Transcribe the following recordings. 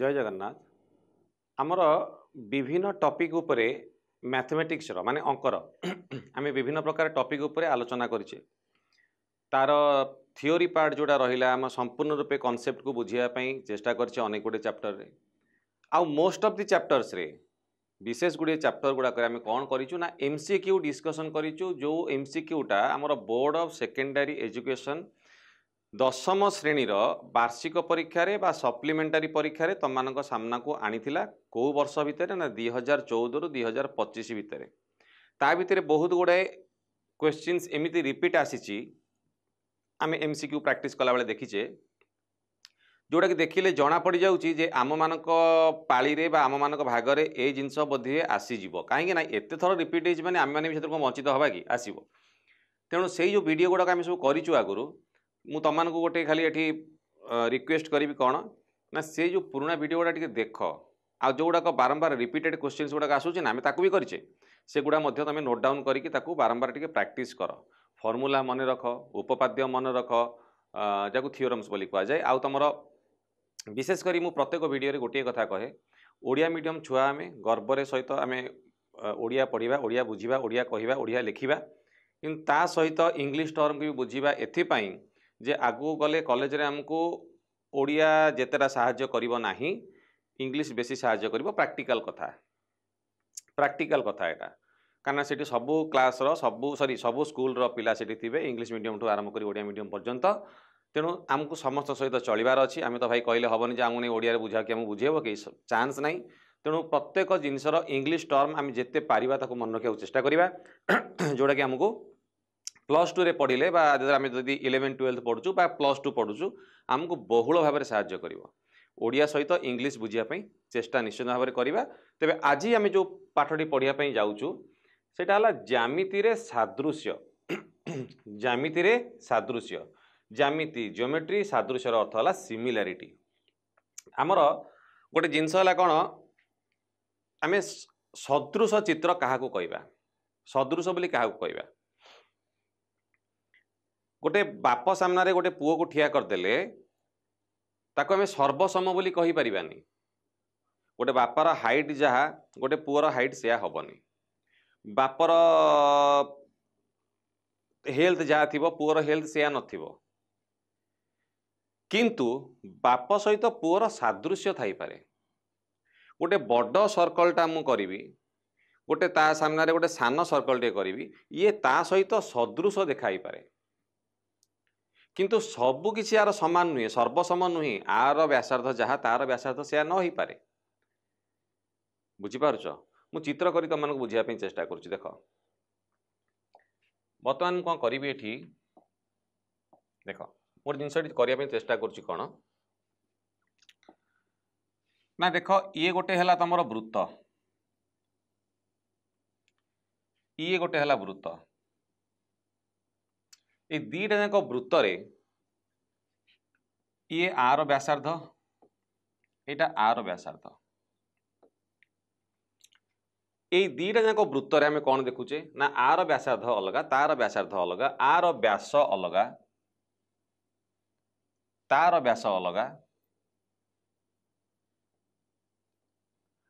जय जगन्नाथ आमर विभिन्न टॉपिक उपरे मैथमेटिक्स रो माने अंकर आम विभिन्न प्रकार टॉपिक उपरे आलोचना करिचे तार थियोरी पार्ट जोड़ा रहिला आम संपूर्ण रूपे कॉन्सेप्ट को बुझिया पई चेष्टा करछे अनेक गुडे चैप्टर रे आउ मोस्ट ऑफ द चैप्टर्स रे विशेष गुडे चैप्टर गुडा करे आम कोन करिचु ना एमसीक्यू डिस्कशन करिचु जो एमसीक्यूटा आमर बोर्ड ऑफ सेकेंडरी एजुकेशन दशम श्रेणी वार्षिक परीक्षा रे बा सप्लीमेंटारी परीक्षा रे तम सामना को आनीथिला को वर्ष भितर ना 2014 रु 2025 भितर ता भितर बहुत गुड़ाए क्वेश्चंस एमिति रिपीट आसीची आम एमसीक्यू प्रैक्टिस कला बेले देखीचे जोड़ा कि देखिले जना पड़ जाउची जे आम मानक पाली रे बा आम मानक भाग रे ए जिंस बोधे आसीजिवो काहेकि ना एते थर रिपीट होइछ माने आम माने भी सेतर वंचित हबा कि आसीबो तेणु सेई जो वीडियो गुडा आम सब करिचु आगुरु मु तमान को गोटे खाली एठी रिक्वेस्ट करी कौन ना से जो पुराना वीडियो गुड़ा टे देख आ जो गुड़ाक बारंबार रिपीटेड क्वेश्चंस गुड़ाक आसूचे ना आम ताकू भी करिचे से गुड़ा मध्य तुम नोट डाउन करके ताकू बारंबार टे प्रैक्टिस कर फॉर्मूला मन रख उपपाद्य मन रख जाकू थियोरम्स बोली कह जाए आउ तुम विशेष करी मु प्रत्येक वीडियो रे गोटे कथा कहे ओडिया मीडियम छुआ आम गर्वर सहित आम ओडिया पढ़ा ओडिया बुझा ओडिया कहवा ओडिया लिखा कि ता सहित इंग्लिश टर्म को भी बुझा एथिपाई जे आगू गले कॉलेज रे हमको ओडिया जेतेटा साहाय्य करिवो नाही इंग्लिश बेसी साहाय्य करिवो प्रैक्टिकल कथा एटा कारण सेठी सबु क्लास रो सबु स्कूल रो पिला सेठी थिबे इंग्लिश मीडियम ठू आरंभ करी ओडिया मीडियम पर्यंत तेणु आमको समस्त सहित चलिबार अछि आमे तो भाई कहले हबनी जे आमुने ओडिया रे बुझा कि हम बुझेबो कि चांस नाही तेणु प्रत्येक जिनसर इंग्लिश टर्म आम जेते पारिबा ताको मन रखिया चेष्टा करिबा जोडा कि हमको +2 रे पढ़िले आम जदि 11-12 पढ़ुचु बा +2 पढ़ुचु आमको बहुल भाव में साहाय्य करिवो ओडिया सहित इंग्लिश बुझिया चेष्टा निश्चित भाव में करवा तेबे आज आम जो पाठटी पढ़िया जाऊँ सेटा हला ज्यामिति रे सादृश्य ज्यामिति रे सादृश्य ज्यामिति जियोमेट्री सादृश्य अर्थ हला सिमिलारिटी आमर गोटे जिनस हला कौन आम सदृश चित्र क्या कहवा सदृश बोली क्या कहवा गोटे बाप सामने गोटे पुओ को ठिया करदेले ताको आम सर्वसम बोली कहि परिबानी गोटे बापर हाइट जहाँ गोटे पुओर हाइट से हेनी बापर हेल्थ जहाँ थी पुओर हेल्थ से नथिबो किंतु बाप सहित पुओर सादृश्य थाई पारे गोटे बड़ सर्कलटा मु करी गोटे ता सामने गोटे सान सर्कलटे करी ये ता सहित सदृश देखाई पारे किंतु सबु किसी यार समान नुहे सर्वसम नुहे आर व्यासार्ध जहाँ तार व्यासार्ध से न हो पारे बुझीपारुच मु चित्र करी तुम मानक बुझाई चेष्टा करुच्ची देख बर्तमान कौन करी एठी देख मोर जिनस करने चेष्टा करुच्ची कौन ना देख ये गोटे है तुम वृत्त ये गोटे है वृत्त ये दीटा जाक वृत्त रे ये आर व्यासार्ध एटा आर व्यासार्ध ये दीटा जाक वृत्त रे आम कौन देखुचे ना आर व्यासार्ध अलग तार व्यासार्ध अलग आर व्यास अलग तार व्यास अलग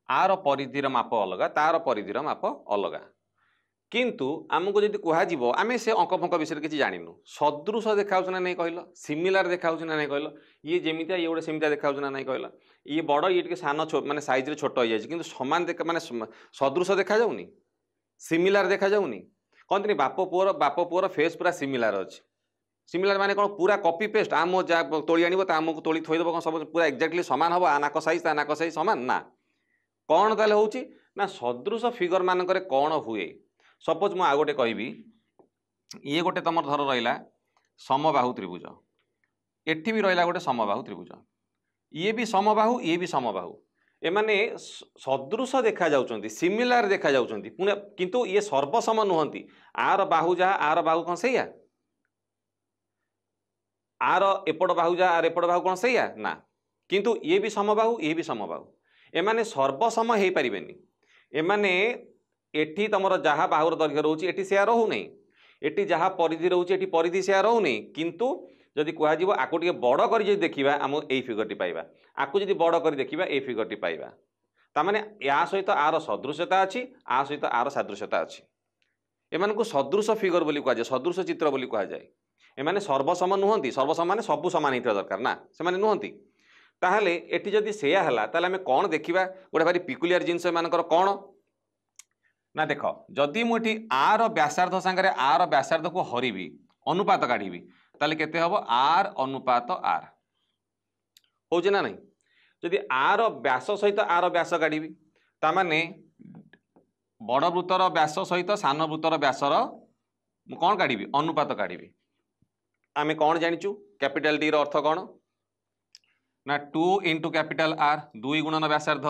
आर परिधिर माप अलग तार परिधिर माप अलग किंतु आमको जब कह आम से अंक फंक विषय किसी जानू सदृश देखा ना नहीं कहल सिमिलार देखा ना नहीं कहल ये जमीता ये गोटे सेमती देखा ना नहीं कहल ये बड़ ये टे सान माने साइज रे छोट हो जाए कि सामान माने सदृश देखा जाऊनी सिमिलार देखा जाऊनी कहते बाप पुअर फेस पूरा सिमिलार अच्छे सिमिलार माने कौन पूरा कॉपी पेस्ट आम जहाँ तोली आनी आमको तोली थोदेव कौन सब पूरा एक्जाक्टली सामान हम आ नाक साइज ता नाक साइज सामान ना कौन ताले होची ना सदृश फिगर मानक कौन हुए सपोज मु आ गोटे कहबी ये गोटे तुम धर रहा समबाहु त्रिभुज एठी भी रहा गोटे समबाहु त्रिभुज ये भी समबाहु ये भी समबाहु एमाने सदृश देखा जाउछंती सिमिलार देखा जाउछंती पुणे किंतु ये सर्वसम नुहंती आर बाहु जहाँ आर बाहु कौन सैया आर एपट बाहु जहाँ आर एपट बाहु कौन सैया ना किंतु ये भी समबाहु ये भी समबाहु एमाने सर्वसम हो पारिबेनी एमाने एठी तुमर जहाँ बाहुर दैर्घ्य रोचे एटी से रोना एटी जहाँ परिधि रोचे एटी परिधि से रोना किंतु जदि कह आकु टे बड़ कर देखा आम यही फिगरटी पाइबा आकु जदि बड़ कर देखा यही फिगरटी पाइबा तामाने या सहित आर सदृशता अच्छी आ सहित आर सादृश्यता अच्छी एमानकु सदृश फिगर बोली कहुए सदृश चित्र बोली कहुए एमाने सर्वसम नुहंती सर्वसम माने सबु समान होता दरकार ना से माने नुहंती ताहले एटी जदि सेया हला ताहले आमे कोन देखिबा गोटे भारी पिकुलियर जिनस एमानकर कोन ना देख जदि मुठी आर व्यासार्ध सांगरे आर व्यासार्ध को हरिबी अनुपात काढिबी ताहले केते हबो आर अनुपात आर होजे ना नहीं जदि आर व्यास सहित आर व्यास काढिबी ता माने बड़ वृत्तर व्यास सहित सान वृत्तर व्यासर कौन काढिबी अनुपात काढिबी आमे कौन जानिचु कैपिटल डी रो अर्थ कौन ना 2 इंटू कैपिटल आर 2 गुणन व्यासार्ध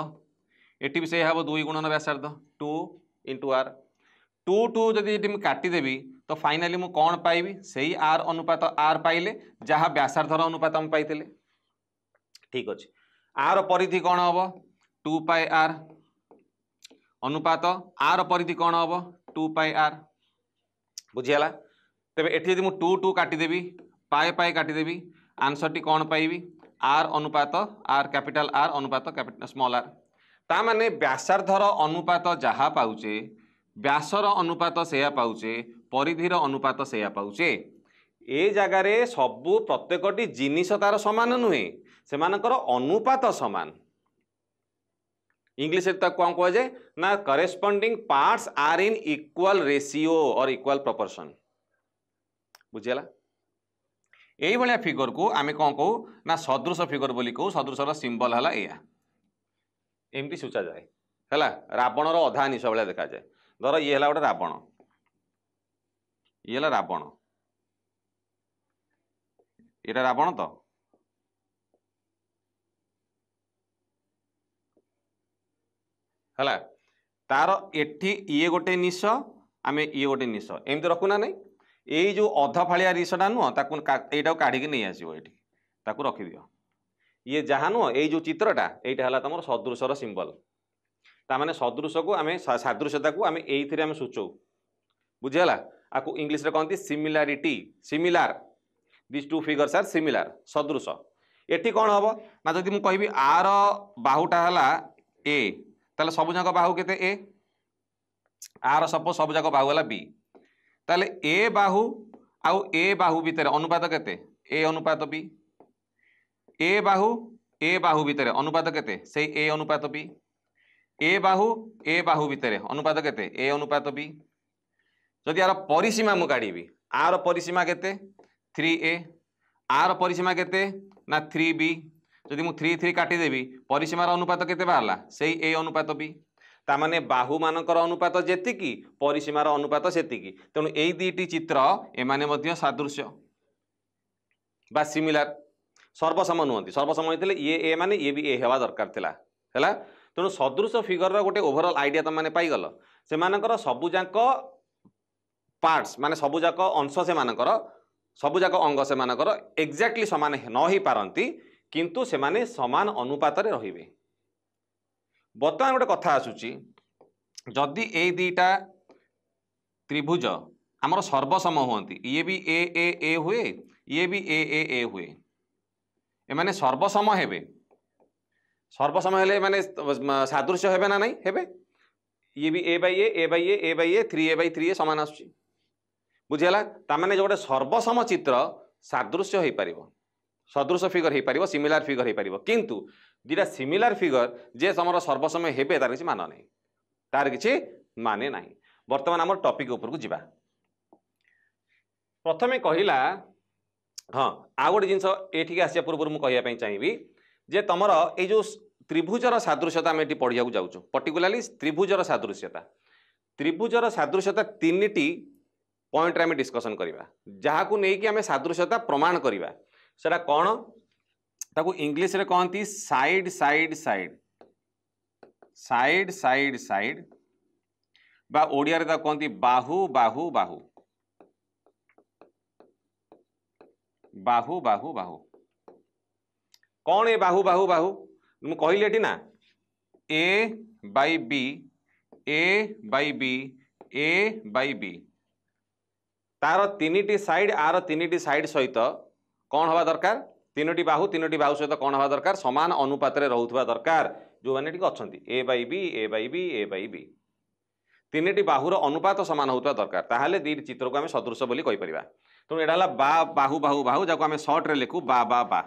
एटी भी से हम 2 गुणन व्यासार्ध 2 इंटू आर 2 2 जदि ये काटिदेवी तो फाइनाली मु कौन पाइबी से आर अनुपात आर पाइले जहाँ व्यासार्धर अनुपात हम पाइले ठीक अच्छे आर परिधि कौन हम 2 पाई आर अनुपात आर परिधि कौन हम 2 पाई आर बुझीगला तेरे एटी यदि 2 2 काटिदेवी पाए पाए काटिदेवी आंसर टी कौन पाइबी आर अनुपात आर कैपिटल आर अनुपात कैपिटल स्मॉल आर ता माने व्यासार्धर अनुपात जहाँ पाउचे व्यासर अनुपात से पाउचे परिधिर अनुपात से पाउचे ए जगार सबू प्रत्येकटी जिनिस तार समान नुहे से अनुपात समान इंग्लिश कौन कह जाए ना corresponding parts are in equal ratio और इक्वल प्रोपोर्शन बुझीगला यही भाया फिगर को आमे कौन कहू ना सदृश फिगर बोली कहू सदृशर सिंबल है या एमती सूचा जाए है रावणर अधा निश भाया देखा जाए धर ये है गोटे रावण ये है रावण ये रावण तो है तार एठी ये गोटे निश आम ये गोटे निश एमती रखुना नहीं यही जो अध फाड़िया रिसटा नुह यहाँ काढ़ी नहीं आसो ये रखिद ये जहाँ नुह ये जो चित्रटा यहाँ है तुम सदृशर सिंबल ताने सदृश को आम सादृश्यता को आम ये सूचौ बुझीगला आपको इंग्लीश कहते similarity similar this two figures are similar सदृश एटी कौन हम ना जदि मुझे कहि आर बाहुटा है ए ताले सबुजाक बाहु केते ए आर सपोज सबुजाक बाहु है बी ताले ए बाहु आउ ए बाहु भितर अनुपात केते ए अनुपात बी ए बाहु भितर अनुपात केते से ए अनुपात बी ए बाहु भितर अनुपात केते ए अनुपात बी जदि यार परिसीमा मु काढ़ी आर परिसीमा केते 3a आर परिसीमा केते ना 3b जदि मु 3 3 काटिदेवी परिसीमार अनुपात केते बाहरला से ए अनुपात बी तामाने बाहु मानकर अनुपात जेतिकी परिसीमार अनुपात सेतिकी तेणु एई दुईटी चित्र एमाने मध्य सादृश्य बा सिमिलार सर्वसम नुहंती सर्वसम होइतिले ये ए माने ये भी ए हेबा दरकार थिला हैला तेणु सदृश फिगर गोटे ओभरऑल आइडिया तुम मैंने पाइगल से मानकर सबुजाक पार्ट्स माने सबुजाक अंश से मानकर सबुजाक अंग से मानकर एक्जाक्टली समान न ही पारंती किंतु से माने समान अनुपात रे रहिबे बर्तमान गोटे कथा आसुची जदि ए दुईटा त्रिभुज आमर सर्वसम हुअंती ये भी ए हुए ये भी ए हुए एमाने सर्वसम हेबे सर्वसम हेले माने सादृश्य हेबे ना नहीं हेबे ये भी ए बाई ए 3a/3a समान आसुची बुझीगला तामाने जो गोटे सर्वसम चित्र सादृश्य हो पारिबो सदृश फिगर हो पारिबो सिमिलार फिगर हो पारिबो किंतु दुईटा सिमिलार फिगर जे समर सर्वसमय हेबे तार किछि मान नहीं तार किछि माने नहीं वर्तमान आम टॉपिक ऊपर को जिबा प्रथमे कहिला हाँ आ गोटे जिनस एठिक आसिया पूर्व मु कहिया पई चाहिबी जे तमर ए जो त्रिभुजर सादृश्यता आम ये पढ़िया जाऊँ पर्टिकुलाली त्रिभुजर सादृश्यता तीनिटी पॉइंट आम डिस्कसन करवा जहाँ को लेकिन आम सादृश्यता प्रमाण करवा सेटा कौन ताकू इंग्लिश रे कहती side side side side side side बा ओडिया रे कहती बाहु बाहु बाहु बाहु बाहु बाहु कौन ए बाहु बाहु बाहु मु कहली ना A by B A by B A by B तार तीनिटी साइड आर तीनिटी साइड सहित कौन हवा दरकार तीनोटी बाहु सहित कौन हवा दरकार समान अनुपात रे रहउथबा दरकार जो माने टिक अछंती A by B A by B A by B तीनोटी बाहुर अनुपात समान होउथबा दरकार ताहाले दी चित्र को आम सदृश बोली कहि परिबा। तेणु एटा हला बा बाहु बाहु बाहु जाको आम शॉर्ट रे लिखु बा बा बा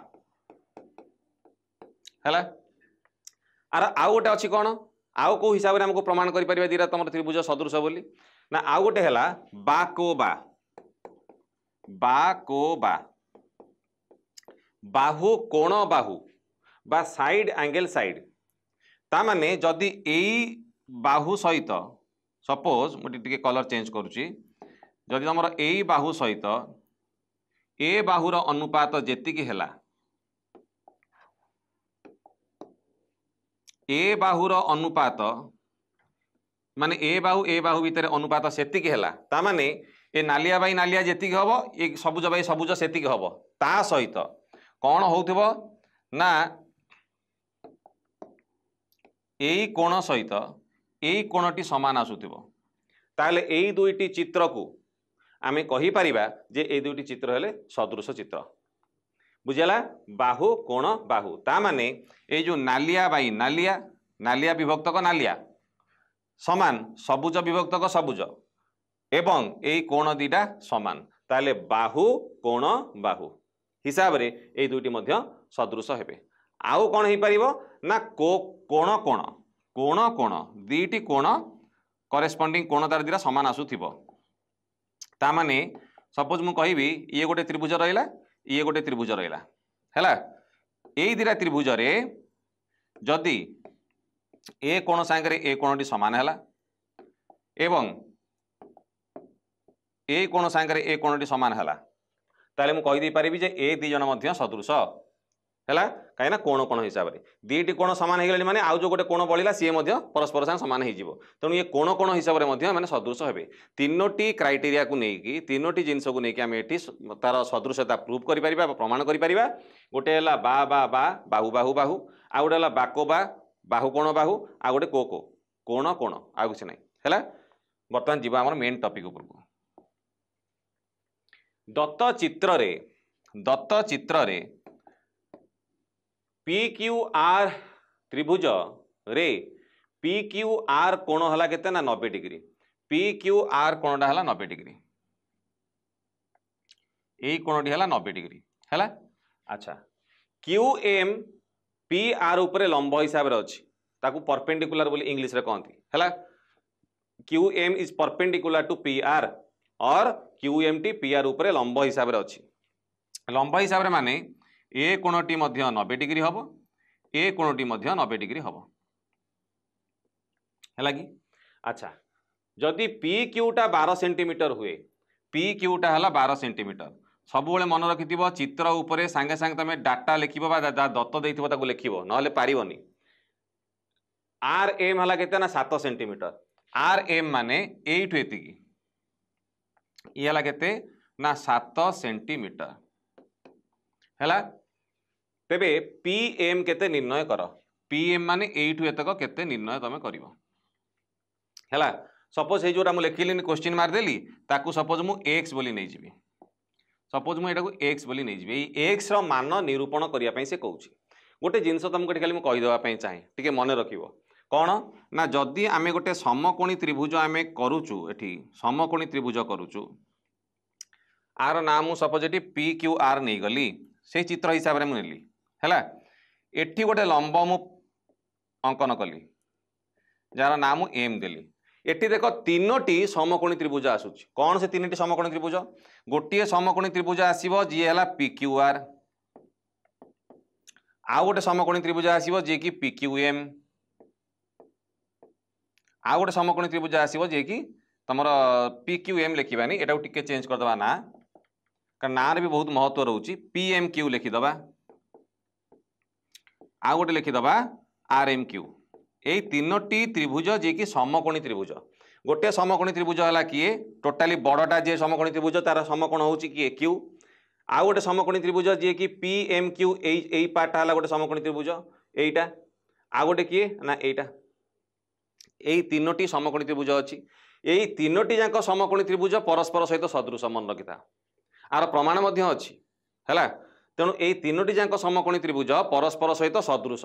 हैला। आर आउ गोटे अछि कोन आउ को हिसाब रे हमको प्रमाण करि परिबा दीरा तमर त्रिभुज सदृश बोली ना आउ गोटे हैला बा को बा बाहु कोण बाहु बा साइड एंगल साइड ता माने जदि एई बाहु सहित सपोज मुझे टिके कलर चेंज करुची जदि तुम एई बाहु सहित ए बाहुर अनुपात जेतिकी हैला ए बाहुर अनुपात माने ए बाहु भितर अनुपात सेतिकी हैला ता माने ए नालिया बाई नालिया जेतिकी हबो ए सबुज बाई सबुज सेतिकी हबो ता सहित कौन होउथिबो ना एई कोण सहित एई कोणटी समान आसुथिबो ताले एई दुईटी चित्र को आमे कहि परिबा जे एई दुईटी चित्र हेले सदृश चित्र बुझला बाहु कोण बाहु ता माने ए जो नालिया बाई नालिया नालिया विभक्तक नालिया समान सबुज विभक्तक सबुज एवं एई कोण दीटा समान ताले बाहु कोण बाहु हिसाब रे एई दुईटी मध्य सदृश हेबे। आउ कोन हे परिबो ना को कोण कोण कोण कोण दीटी कोण करेस्पोंडिंग कोण तार दीरा समान आसुथिबो ता माने सपोज मु कहिबी ये गोटे त्रिभुज रहिला ये गोटे त्रिभुज रहिला हैला एई दीरा त्रिभुज रे जदि ए कोण सांगरे ए कोणटी समान हैला एवं ए कोण सांगरे ए कोणटी समान हैला ताले मु कहि दै परिबी जे ए दी जन मध्य सदृश हैला कहीं कोण कोण हिसाब से दीटी कोण समान हो माने आउ जो गोटे कोण बळिला सी परस्पर साथ समान हो तेणु ये कोण कोण हिसाब से माने सदृश हे तीनोटी क्राइटेरिया को लेकिन तीनोटी जिनस को लेकिन आम ये तार सदृशता प्रूव कर प्रमाण कर गोटे है बा बा बा बाहु बाहु बाहु आ गोटे है बाको बा बाहु कोण बाहु आ गोटे को कोण कोण आ किसी ना है। बर्तमान जीवा आम मेन टॉपिक उपरको दत्त चित्र रे पी क्यू आर त्रिभुज रे पी क्यू आर कोण हला केते ना 90 डिग्री पी क्यू आर कोणटा हला 90 डिग्री ए कोणटी हला 90 डिग्री हला। अच्छा क्यू एम पी आर उपरे लंब हिसाब रे अछि ताकू परपेंडिकुलर बोली इंग्लिश रे कहंती हला Q M is perpendicular to P R और क्यू एम टी पी आर उपरे लंब हिसाब रे अछि लंब हिसाब रे माने ए कोणटी मध्य 90 डिग्री हबो ए कोणटी मध्य 90 डिग्री हबो हैला कि। अच्छा जदि पी क्यूटा 12 सेंटीमीटर हुए पी क्यूटा हला 12 सेंटीमीटर सब बेले मन रखिथिबो चित्र उपरे संगे संगे तमे डाटा लिखिबो बा दत्त देइथिबो ताकू लिखिबो नहले पारिबोनी। आर एम हला केते ना 7 सेंटीमीटर आर एम माने एइठु एतिकी ई हला केते ना 7 सेंटीमीटर हैला। तेबे पी एम केते निर्णय कर पी एम माने एइठु एतक केते निर्णय तमे करिवो हैला। सपोज हे जोरा मु लिखिलिनी क्वेश्चन मार देली ताकू सपोज मु x बोली नै जिवि सपोज मु एटा को x बोली नै जिवि एई x रो मान निरूपण करिया पई से कहूची गोटे जिंस तुमको खाली मु कहि देबा पई चाहे टिके मन रखिवो कोन ना जदि आमे गोटे समकोणी त्रिभुज आमे करूचु एठी समकोणी त्रिभुज करूचु आर नाम सपोज एठी पी क्यू आर नै गली से चित्र हिसाब रे मु नेली हैला एठी गोटे लंब मु अंकन कली जार नाम एम देली एठी देखो तीनोटी समकोणी त्रिभुज आसुची कौन से तीनोटी समकोणी त्रिभुज गोटे समकोणी त्रिभुज आसीबो जी हैला पी क्यू आर आ गोटे समकोणी त्रिभुज आसीबो जे कि पी क्यू एम आ गोटे समकोणी त्रिभुज आसीबो जे कि तमरो पी क्यू एम लिखिबानी एटा टिके चेंज कर दबा ना कारण ना रे भी बहुत महत्व रहउची पी एम क्यू लिखि दबा आ गोटे लिखि दबा आर एम क्यू ए तीनोटी त्रिभुज जे कि समकोणी त्रिभुज गोटे समकोणी त्रिभुज हला किए टोटाली बड़टा जे समकोणी त्रिभुज तार समकोण होउची किए क्यू आ गोटे समकोणी त्रिभुज जे कि पी एम क्यू एई पार्ट हला गोटे समकोणी त्रिभुज एईटा आ गोटे किए ना एईटा एई तीनोटी समकोणी त्रिभुज अछि एई तीनोटी जाक समकोणी त्रिभुज परस्पर सहित सदृश मन रखिता आर प्रमाण मध्य अछि हैला तेणु ये तीनोटी जाक समकोणी त्रिभुज परस्पर सहित सदृश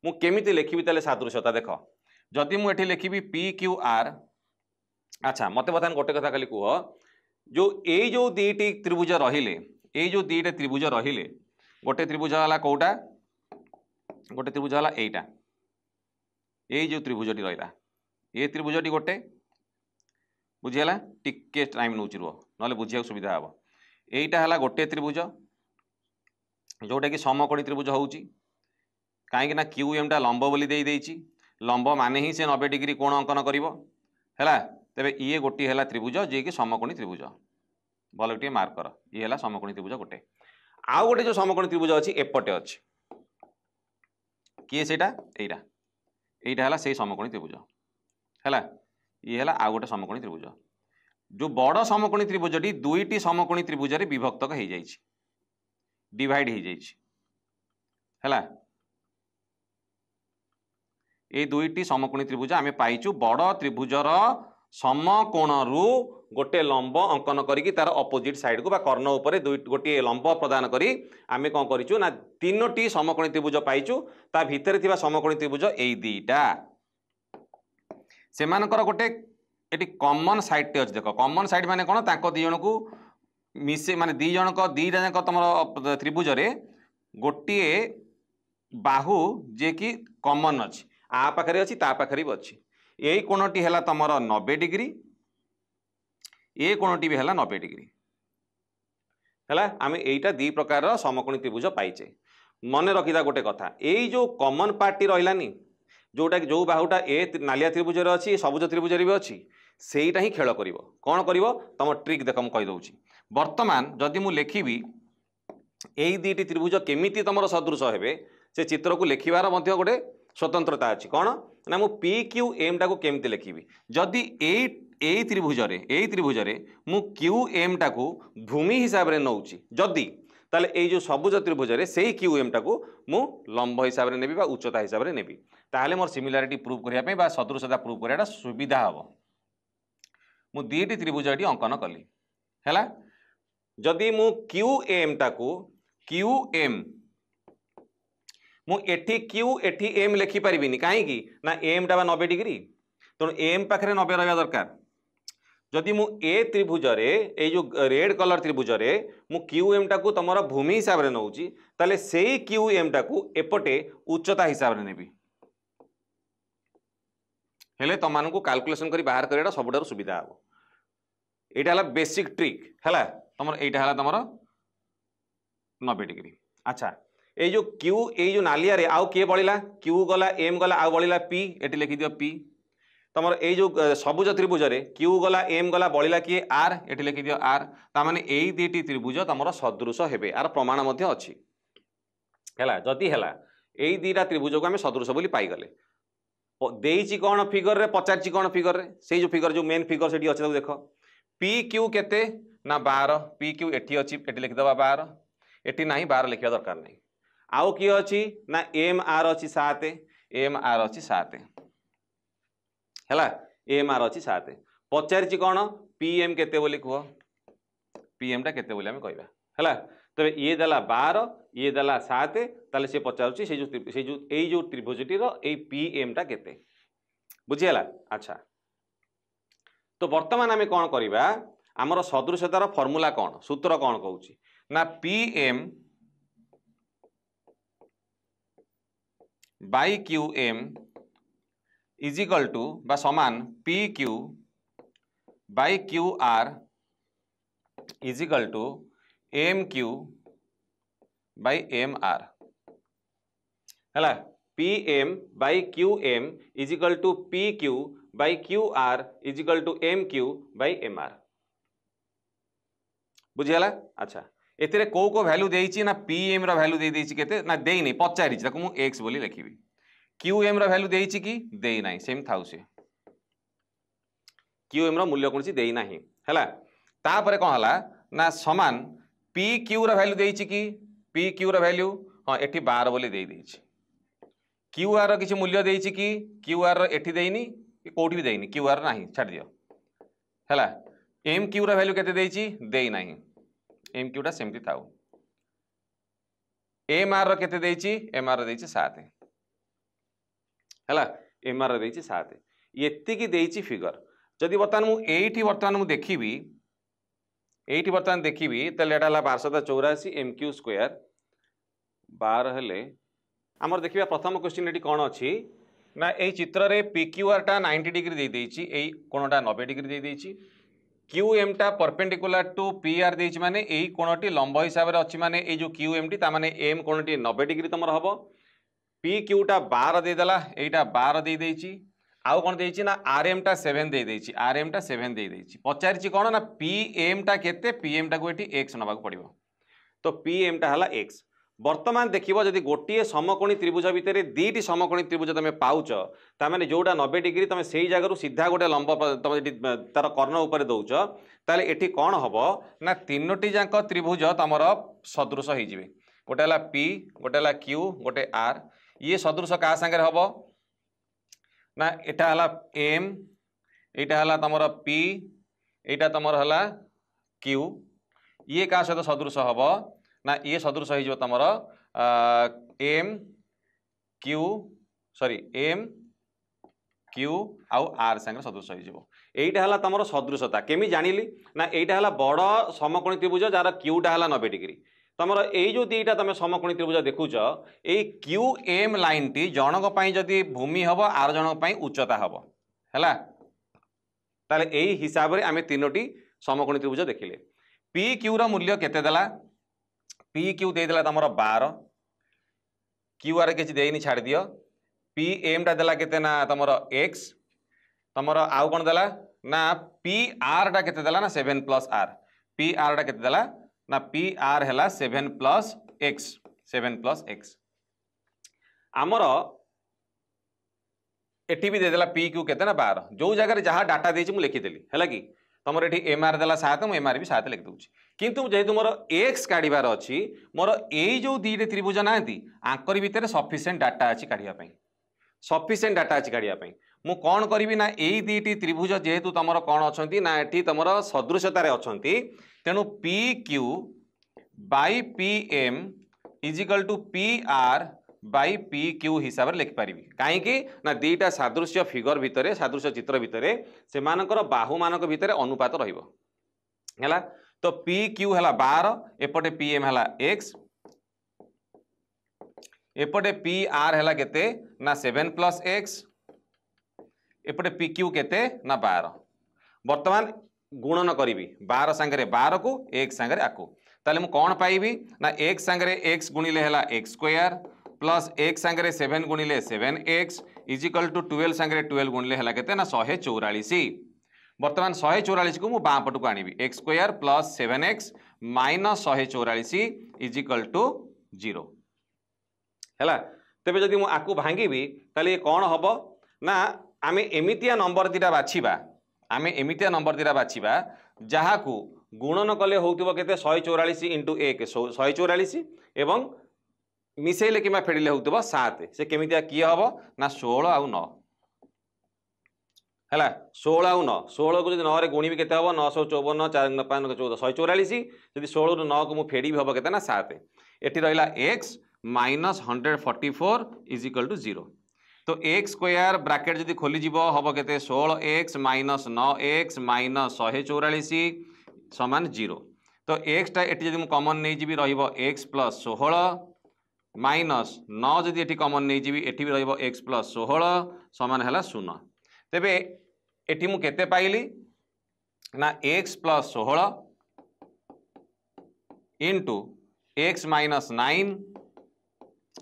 मु केमिति लिखिबि ताले सादृश्यता देख जदि मु एठी लिखिबि पी क्यू आर अच्छा मते बर्तमान गोटे कथा खाली कह जो दीटी त्रिभुज रहिले जो दीटा त्रिभुज रहिले गोटे त्रिभुज हला कोटा गोटे त्रिभुज हला एटा जो त्रिभुजटी रहा ये त्रिभुजटी गोटे बुझीगला टिके टाइम नौ रुह ना बुझा सुविधा हम यहीटा है गोटे त्रिभुज जोटा कि समकोणी त्रिभुज होउची कहीं क्यू एम टा लंब बोली दे देइची लंब माने ही से 90 डिग्री कोण अंकन करिवो हैला तेबे ये गोटी है त्रिभुज जे कि समकोणी त्रिभुज भल गोटे मार्क कर ये है समकोणी त्रिभुज गोटे आउ गोटे जो समकोणी त्रिभुज अच्छी एपटे अच्छी किए सेटा एटा एटा है से समकोणी त्रिभुज है ये है आउ गोटे समकोणी त्रिभुज जो बड़ समकोणी त्रिभुजटी दुईटी समकोणी त्रिभुज रे विभक्तक हो जाइए डिवाइड हो जाइए ये दुईटी समकोणी त्रिभुज आम पाइचु बड़ त्रिभुजर समकोण रु गोटे लंब अंकन करी तार अपोजिट साइड को कर्ण उपर गोटे लंब प्रदान करी आम कौन करूँ ना तीनोटी समकोणी त्रिभुज पाइचु ता भितर थिबा समकोणी त्रिभुज एई दीटा सेमानकर गोटे एटी कॉमन साइड टे अच्छे देख कॉमन साइड माने कौन तांको दी जन को मिसे माने दी जन को दीटा जाक तुम त्रिभुज रे गोटे बाहु जे कि कॉमन अच्छी आ पाखरे अच्छी ता पाखरे भी अच्छी यही कोणटी है तुम 90 डिग्री ये कोणटी भी है 90 डिग्री है आम यहीटा दी प्रकार समकोणी त्रिभुज पाइचे मन रखिदा गोटे कथा यही जो कॉमन पार्टी रहिलानी जोटा कि जो बाहुटा ए नालिया त्रिभुज अच्छी सबुज त्रिभुज भी अच्छी सेटा ही खेल कर कौन कर तुम ट्रिक देख मुझे कहीदे बर्तमान जदि मु लिखिबी यही दीटी त्रिभुज केमिति तुम सदृश हे से चित्र को लिखार गोटे स्वतंत्रता अच्छी कौन ना मु पी क्यू एम टाक केमती लिखिबी जदि ए त्रिभुजरे मु क्यू एम टाक भूमि हिसाब से नौची जदि ताले ए जो सबुज त्रिभुजरे से क्यू एम टाक मु लंब हिसाब से नेबी बा उच्चता हिसाब से नेबी ताहले मोर सिमिलारिटी प्रूव करने बा सदृशता प्रूव कराटा सुविधा हम मु दीटी त्रिभुजटी अंकन कली है जदि मु क्यू एम टाकू क्यू एम मु एठी क्यू एठी एम लिखि पारिबिनी कहीं ना एम टा 90 डिग्री तेणु एम पाखे 90 रहा दरकार जदि मु ए त्रिभुजरे ए जो रेड कलर त्रिभुजरे मु क्यू एम टाकू तुम भूमि हिसाब से नौची ताले सेई क्यू एम टाकू एपटे उच्चता हिसाब से नेबी हेले तुमको कैलकुलेशन करी बाहर करना सबुठार सुविधा हम यहाँ है बेसिक ट्रिक है तुम यहाँ है तुम 90 डिग्री अच्छा ये जो क्यू ये जो नालिया रे आउ किए बड़ा क्यू गला एम गला आउ बड़ा पी ये लिखि दियो पी तुम ये जो सबुज त्रिभुज रे क्यू गला एम गला बड़ा किए आर ये लिखि दियो आर ताने यही दीटी त्रिभुज तुम सदृश हेबे आर प्रमाण अच्छी है जदि है यही दीटा त्रिभुज को आम सदृश बोली पाईगले देइची कौन फिगर रे पचारची कौन फिगर रे से जो फिगर जो मेन फिगर से अच्छे देख पी क्यू केते ना 12 पी क्यू एटी अच्छी एटी लिखिदबा 12 एटी ना 12 लिखा दरकार नहीं आउ किए अच्छी ना एम आर अच्छी 7 एम आर अच्छी 7 है एम आर अच्छी 7 पचारची कौन पी एम केते बोली कह पी एम टा केते बोली आम कहबा है तेरे ये देला 12 ये देला 7 ताले से पचारुची से जो त्रिभुजटीर ए पी एम टा केते बुझीगला अच्छा तो वर्तमान आम कौन करवा आमर सदृशतार फर्मूला कौन सूत्र कौन कहूँ ना P M by Q M is equal to बा समान P Q by Q R is equal to M Q by M R है P M by Q M is equal to P Q by Q R is equal to M Q by M R बुझीगला अच्छा एथिरे को value देइची ना P M रो value दे देइची केते ना देई नै पचारिची ताको मु एक्स बोली लिखिबी क्यू एम रो वैल्यू देइची कि देई नै सेम थाउ से क्यू एम रो मूल्य कोनसी देई नाही हैला तापरे कोन हला ना समान पी क्यू रो वैल्यू देइची कि पी क्यू रो वैल्यू हां एठी 12 बोली देई देइची क्यू आर रो किछि मूल्य देइची कि क्यू आर रो एठी देइनी कोठी भी देइनी क्यू आर नाही छाड़ दियो हैला एम क्यू रो वैल्यू केते देइची देई नाही एम क्यू टा सेमती थाउ एम आर केते देछि एम आर देछि 7 हैला एम आर देछि 7 एतिकी देछि फिगर जदि बर्तमान मु एठी बर्तमान मु देखिबी एठी बर्तमान देखिबी तले एटा हला 1284 एम क्यू स्क्वायर 12 हेले आमर देखिबा प्रथम क्वेश्चन एटी कोन अछि ना ए चित्र रे पी क्यू आर टा 90 डिग्री दे देछि एई कोणटा 90 डिग्री दे देछि क्यू एम टा परपेंडिकुलर टू पी आर देछि माने एई कोणटी लंब हिसाब रे अछि माने ए जो क्यू एम टी ता माने एम कोणटी 90 डिग्री तमर हबो पी क्यू टा 12 दे देला एटा 12 दे देछि आउ कोन देछि ना आर एम टा 7 दे देछि आर एम टा 7 दे देछि पचारिछि कोन ना पी एम टा केते पी एम टा को एटी x नबाक पड़िबो तो पी एम टा हला x वर्तमान देखिबो जदि गोटिए समकोणी त्रिभुज भितर दीटी समकोणी त्रिभुज तमे पाउच ता माने जोडा 90 डिग्री तमे सेही जगह सीधा गोटे लंब तमे तार कर्ण ऊपर दउच ताले एठी कोन हबो ना तीनोटी जांक त्रिभुज तमर सदृश होई जिवे गोटे हला p गोटे हला q गोटे r ये सदृश का संगे हबो ना एटा हला m एटा हला तमर p एटा तमर हला q ये का सहित सदृश हबो ना ये सदृश हो तमर M Q sorry M Q आउ आर संगे सदृश होटा हला तमर सदृशता केमी जानिली ना एटा हला बड़ समकोणी त्रिभुज जार क्यूटा हला 90 डिग्री तमर एई जो दीटा तमे समकोणी त्रिभुज देखुच एई क्यू एम लाइन टी जनक पई जदी भूमि हबो आर जनक पई उच्चता हबो हैला ताले एई हिसाब रे आमे तीनोटी समकोणी त्रिभुज देखिले पी क्यू रो मूल्य केते देला पी क्यू दे देला तमर 12 क्यू आर के देनी छाड़ दियो पी एम टा देला केते ना तमर x तमर आउ कोन देला ना पी आर टा केते देला ना 7 प्लस आर पी आर टा केते देला ना पी आर हैला 7 प्लस x आमर एटी भी दे देला पी क्यू केते ना 12 जो जगह जहाँ डाटा देछि मु लिखि देली हैला कि तमर एठी एम आर देला 7 मु एम आर भी 7 लिखि दउछि किंतु जेहेतु मोर x काढिबार अछि मोर एई जो दीटे त्रिभुज नांती आंकर भितर सफिशिएंट डाटा अछि काढिया पई सफिशिएंट डाटा अछि काढिया पई मु कोन करबी ना एई दीटी त्रिभुज जेहेतु तमर कोन अछंती ना एठी तमर सदृशता रे अछंती तेनु P Q by P M is equal to P R by P Q हिसाब रे लिख पारिबी काहे कि ना दीटा सादृश्य फिगर भितरे सादृश्य चित्र भितरे से मानकर बाहु मानक भितरे अनुपात रहिबो हैला तो पी क्यू है 12 एपटे पी एम है x एपटे पी आर है केते ना 7 प्लस x एपटे पी क्यू केते ना 12 वर्तमान गुणन करी 12 सांगे 12 को x सांगे आकु ताले मु कोन पाइबी ना x सांगे x गुणिले है x स्क्वायर प्लस x सांगे 7 गुणिले 7x इज इक्वल टू 12 सांगे 12 गुणिले है केते ना 144 वर्तमान 144 को मु बाँ पट को आनिबी x square plus 7x minus 144 is equal to 0 हैला तेबे जदि मु आकु भांगीबी ताले कोन हबो ना आमे एमितिया नंबर दिटा बाछिबा जहा को गुणन कले होउतबो केते 144 इंटू 1 144 एवं मिसेले किमा फेडिले होउतबो 7 से केमितिया की हबो ना 16 आउ 9 है 16 आउ 9 16 को 9 रे गुणी भी केते हबो 954 4 5 14 144 जदि 16 रु 9 को मु फेडी भी हबो केते ना 7 एठी रहिला x minus 144 is equal to 0 तो x स्क्वायर ब्रैकेट जदि खोली जीवो हबो केते 16x माइनस 9x माइनस 144 समान 0 तो x टा एठी जदि मु कॉमन नै जीबी रहिबो x प्लस 16 माइनस 9 जदि एठी कॉमन नै जीबी एठी भी रहिबो x प्लस 16 समान हैला 0 तेबे एठी मु केते पाइली ना x plus 16 into x minus 9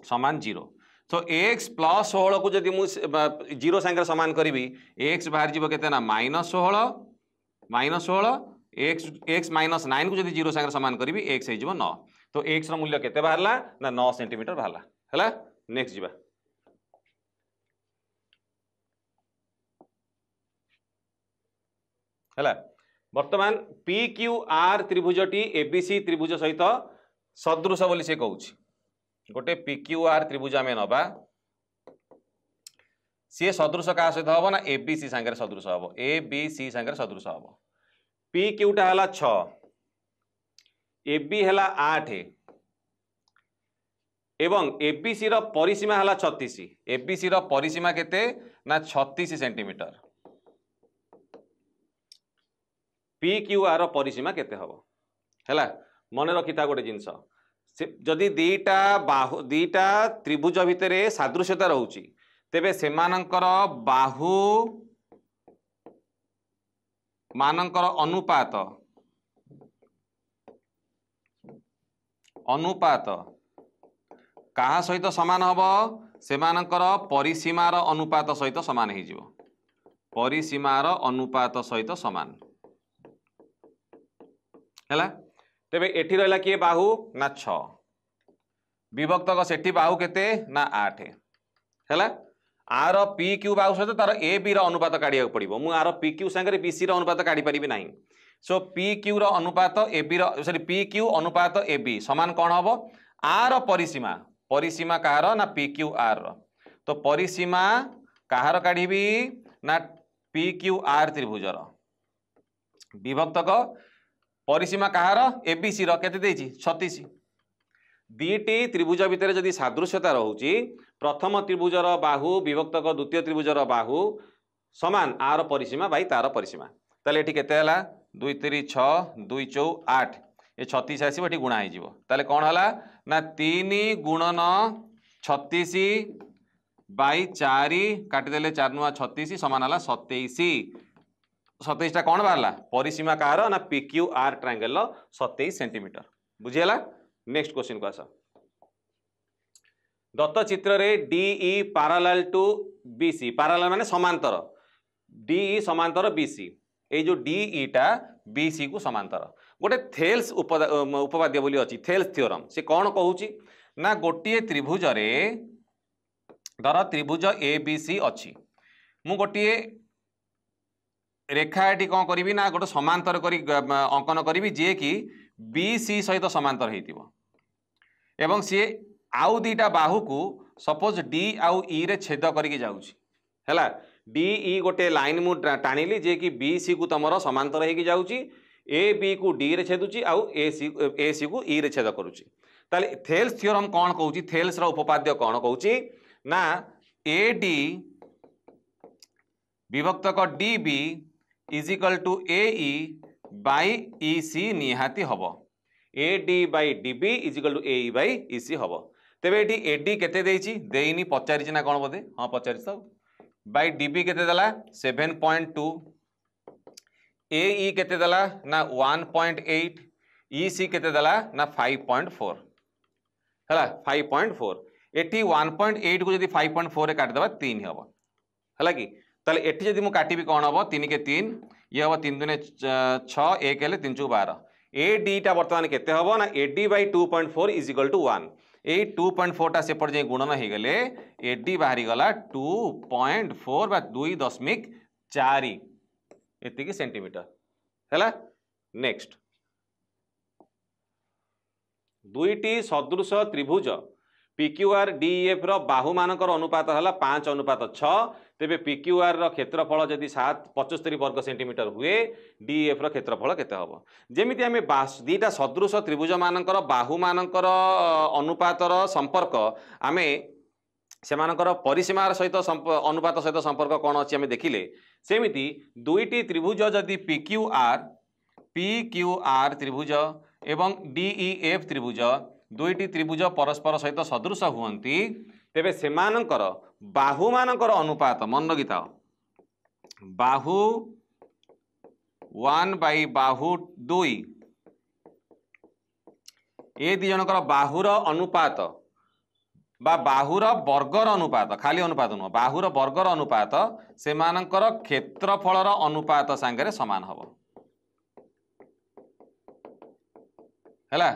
समान 0 तो x प्लस 16 को जदि मु 0 संगे समान करी x बाहर जीव केते ना माइनस 16 x माइनस 9 को जदि 0 संगे समान करी x हे जीव 9 तो x रो मूल्य केते बाहरला ना 9 सेंटीमीटर बाहरला हैला नेक्स्ट जीवा हैला वर्तमान पी क्यू आर त्रिभुजटी एबीसी त्रिभुज सहित सदृश बोली से कहूँ गोटे पी क्यू आर त्रिभुज आम नवा सी सदृश क्या सहित हम ना एबीसी सांगे सदृश हम एबीसी सांगे सदृश हम पी क्यूटा है 6 एबी है 8 एवं एबीसी रो परिसीमा हला 36 एबीसी रो परिसीमा केते ना 36 सेंटीमीटर पीक्यूआर रो परिसीमा केते हबो हैला मन रखिता गोटे जिंस जदि दीटा त्रिभुज भितर सादृश्यता रहउची तेबे सेमानंकर बाहु मानंकर अनुपात कहा सहित समान हबो सेमानंकर परिसीमार अनुपात सहित समान हो जिवो परिसीमार अनुपात सहित समान हैला तेबे एठी रहला किए बाहु ना 6 विभक्तक सेठी बाहु केते ना 8 हैला आर पी क्यू बाहु सहित तार ए बी रो अनुपात काढिया पड़िबो मु आर पी क्यू संगे बी सी रो अनुपात काढी परिबि नाही सो पी क्यू रो अनुपात ए बी रो सॉरी पी क्यू अनुपात ए बी समान कोन हबो आर परिसीमा परिसीमा कहार ना पी क्यू आर रो तो परिसीमा कहार काढिबी ना पी क्यू आर त्रिभुज रो विभक्तक परिसीमा कहार एबीसी रो केते देछि 36 दीटी त्रिभुज भितर जदि सादृश्यता रहउची प्रथम त्रिभुजर बाहु विभक्तक द्वितीय त्रिभुजर बाहु समान आर परिसीमा बाई तार परिसीमा ताले एठी केते हला 2 3 6 2 4 8 ए 36 आसीबो एठी गुणा हे जिवो ताले कोन हला ना 3 गुणन 36 बाई 4 काटि देले 4 नुआ 36 समान हला 27 27 टा कौन बाहरला परिसीमा कहार ना पीक्यू आर ट्रायंगल 27 सेंटीमीटर बुझियला नेक्स्ट क्वेश्चन को आस दत्त चित्र रे DE parallel to BC parallel माने समांतर डीई समांतर बीसी ए जो डीई टा बीसी को समांतर गोटे थेल्स उपपाद्य बोली अछि थेल्स थ्योरम से कौन कहूची ना गोटे त्रिभुज रे धर त्रिभुज ए बी सी अछि मु गोटे रेखा एटी कौन करी ना गोटे समांतर करी अंकन करी जे कि बी सी सहित समांतर हेतिबो एवं सी आउ दीटा बाहु को सपोज डी आउ ई रे छेद करिक जाउछि हैला डी ई गोटे लाइन मु टाणिली जे कि बी सी को तमरो समांतर हेकी जाउछि ए बी को डी रे छेदुछि आउ ए सी को ई रे छेद करूछि ताले थेल्स थ्योरम कौन कहूछि थेल्स रो उपपाद्य कौन कहूछि ना ए डी विभक्तक D B is equal to A E by E C निहाती हब A D by D B is equal to A E by E C हब तेबे एटी ए डी केते देइछि देइनी पचारिछि ना कोन बोधे हां पचारिछि तो बाई डी बी केते देला 7.2 ए ई केते देला ना 1.8 ई सी केते देला ना 5.4 हैला 5.4 एटी 1.8 को जदी 5.4 रे काट देबा 3 हबो हैला कि ताले एठी जदी मु काटिबी कोन हबो 3 के 3 ये हबो 3 दुने 6 1 हेले 3 चौ 12 ए डी टा वर्तमान केते हबो ना A D by 2.4 is equal to 1 A 2.4 टा सेपट जे गुणन हे गेले ए डी बाहरी गला 2.4 बा 2.4 एति की सेंटीमीटर हैला नेक्स्ट दुईटी सदृश त्रिभुज PQR DEF रो बाहु मानकर अनुपात हला 5:6 तेबे PQR रो क्षेत्रफल जदि 75 वर्ग सेंटीमीटर हुए DEF रो क्षेत्रफल केते हबो जेमिति हमें दीटा सदृश त्रिभुज मानकर बाहु मानकर अनुपातर संपर्क आमे सेमानकर परिसीमार सहित अनुपात सहित संपर्क कोन अछि हमें देखिले सेमिति दुईटी त्रिभुज जदि PQR त्रिभुज एवं DEF त्रिभुज दुईटी त्रिभुज परस्पर सहित सदृश हुअन्ति तेबे सेमानकर बाहु मानकर अनुपात मन रखिता बाहु 1 बाई बाहु 2 ए दी जनकर बाहुर अनुपात बा बाहुर वर्गर अनुपात खाली अनुपात न बाहुर वर्गर अनुपात सेमानकर क्षेत्रफलर अनुपात सांगरे समान हबो हैला